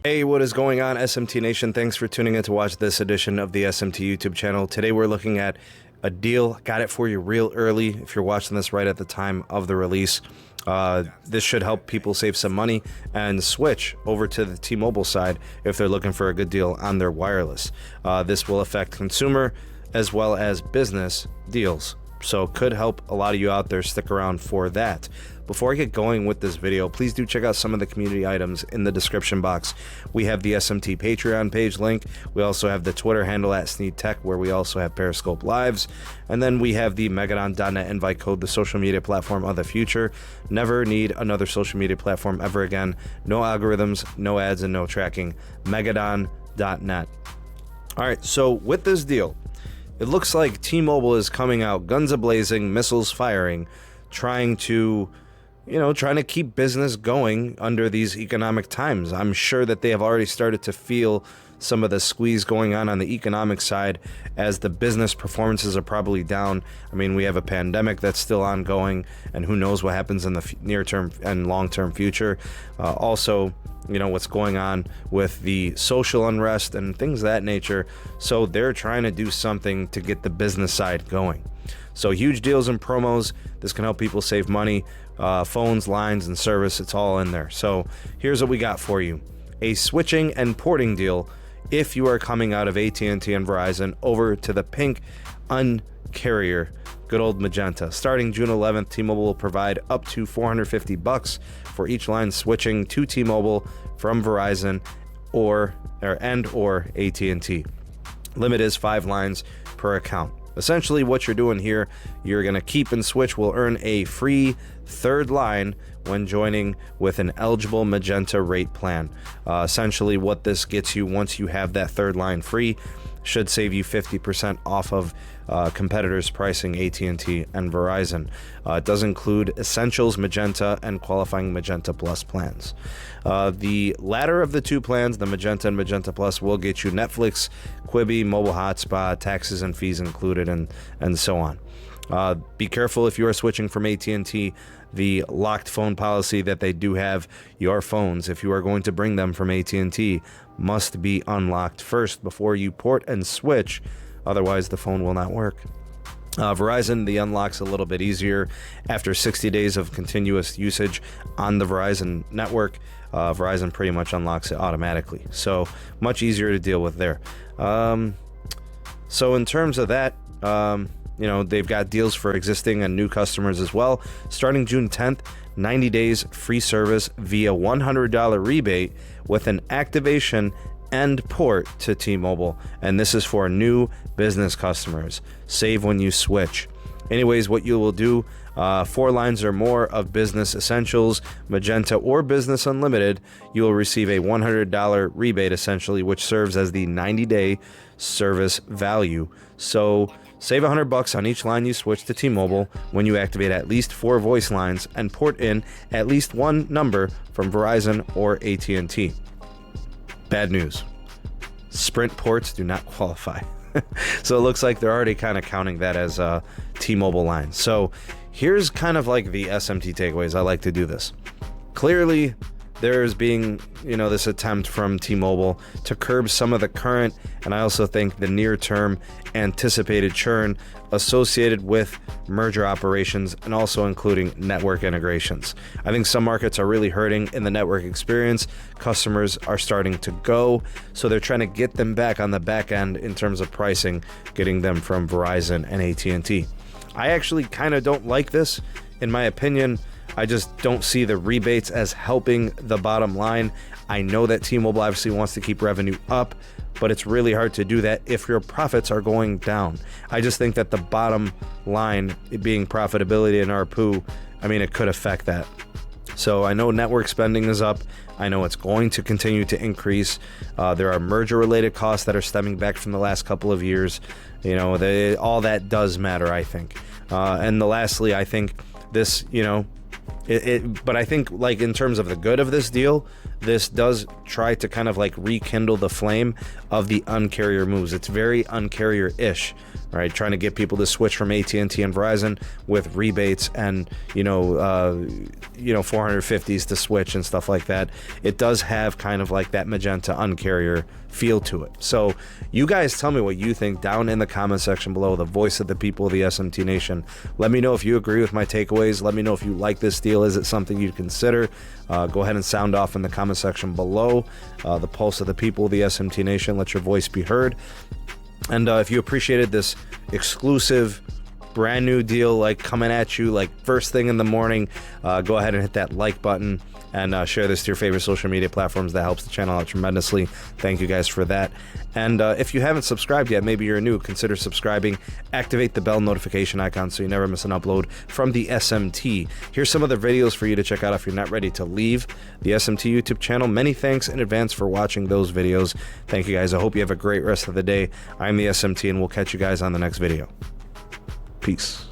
Hey, what is going on, SMT Nation? Thanks for tuning in to watch this edition of the SMT YouTube channel. Today we're looking at a deal. Got it for you real early if you're watching this right at the time of the release. This should help people save some money and switch over to the T-Mobile side if they're looking for a good deal on their wireless. This will affect consumer as well as business deals, so could help a lot of you out there. Stick around for that. Before I get going with this video, please do check out some of the community items in the description box. We have the SMT Patreon page link. We also have the Twitter handle at SneedTech, where we also have Periscope Lives. And then we have the Megadon.net invite code, the social media platform of the future. Never need another social media platform ever again. No algorithms, no ads, and no tracking. Megadon.net. All right, so with this deal, it looks like T-Mobile is coming out guns a-blazing, missiles firing, trying to keep business going under these economic times. I'm sure that they have already started to feel some of the squeeze going on the economic side, as the business performances are probably down. I mean, we have a pandemic that's still ongoing, and who knows what happens in the near-term and long-term future. Also, what's going on with the social unrest and things of that nature. So they're trying to do something to get the business side going. So huge deals and promos. This can help people save money. Phones, lines, and service, it's all in there. So here's what we got for you. A switching and porting deal if you are coming out of AT&T and Verizon over to the pink Un-carrier, good old magenta. Starting June 11th, T-Mobile will provide up to $450 for each line switching to T-Mobile from Verizon or AT&T. Limit is 5 lines per account. Essentially, what you're doing here, you're going to keep and switch will earn a free third line when joining with an eligible magenta rate plan. Essentially, what this gets you once you have that third line free should save you 50% off of competitors' pricing, AT&T and Verizon. It does include Essentials Magenta and Qualifying Magenta Plus plans. The latter of the two plans, the Magenta and Magenta Plus, will get you Netflix, Quibi, mobile hotspot, taxes and fees included, and so on. Be careful if you are switching from AT&T. The locked phone policy that they do have, your phones, if you are going to bring them from AT&T, must be unlocked first before you port and switch. Otherwise, the phone will not work. Verizon, the unlock's a little bit easier. After 60 days of continuous usage on the Verizon network, Verizon pretty much unlocks it automatically. So much easier to deal with there. So in terms of that, they've got deals for existing and new customers as well. Starting June 10th, 90 days free service via $100 rebate with an activation and port to T-Mobile. And this is for new business customers. Save when you switch. Anyways, what you will do, 4 lines or more of Business Essentials, Magenta, or Business Unlimited, you will receive a $100 rebate, essentially, which serves as the 90-day service value. So save $100 on each line you switch to T-Mobile when you activate at least 4 voice lines and port in at least 1 number from Verizon or AT&T. Bad news. Sprint ports do not qualify. So it looks like they're already kind of counting that as T-Mobile lines. So here's kind of like the SMT takeaways. I like to do this. Clearly, there's being, this attempt from T-Mobile to curb some of the current, and I also think the near-term anticipated churn associated with merger operations, and also including network integrations. I think some markets are really hurting in the network experience. Customers are starting to go, so they're trying to get them back on the back end in terms of pricing, getting them from Verizon and AT&T. I actually kind of don't like this. In my opinion, I just don't see the rebates as helping the bottom line. I know that T-Mobile obviously wants to keep revenue up, but it's really hard to do that if your profits are going down. I just think that the bottom line, it being profitability and ARPU, it could affect that. So I know network spending is up. I know it's going to continue to increase. There are merger-related costs that are stemming back from the last couple of years. All that does matter, I think. And lastly, I think this, But I think, like, in terms of the good of this deal, this does try to kind of like rekindle the flame of the uncarrier moves. It's very uncarrier-ish, right? Trying to get people to switch from AT&T and Verizon with rebates and 450s to switch and stuff like that. It does have kind of like that magenta uncarrier feel to it. So you guys tell me what you think down in the comment section below, the voice of the people of the SMT Nation. Let me know if you agree with my takeaways. Let me know if you like this deal. Is it something you'd consider? Go ahead and sound off in the comment section below. The pulse of the people of the SMT Nation. Let your voice be heard. And if you appreciated this exclusive brand new deal, like coming at you like first thing in the morning, go ahead and hit that like button and share this to your favorite social media platforms. That helps the channel out tremendously. Thank you guys for that. And if you haven't subscribed yet, maybe you're new, consider subscribing. Activate the bell notification icon so you never miss an upload from the SMT. Here's some other videos for you to check out if you're not ready to leave the SMT YouTube channel. Many thanks in advance for watching those videos. Thank you guys. I hope you have a great rest of the day. I'm the SMT, and we'll catch you guys on the next video. Peace.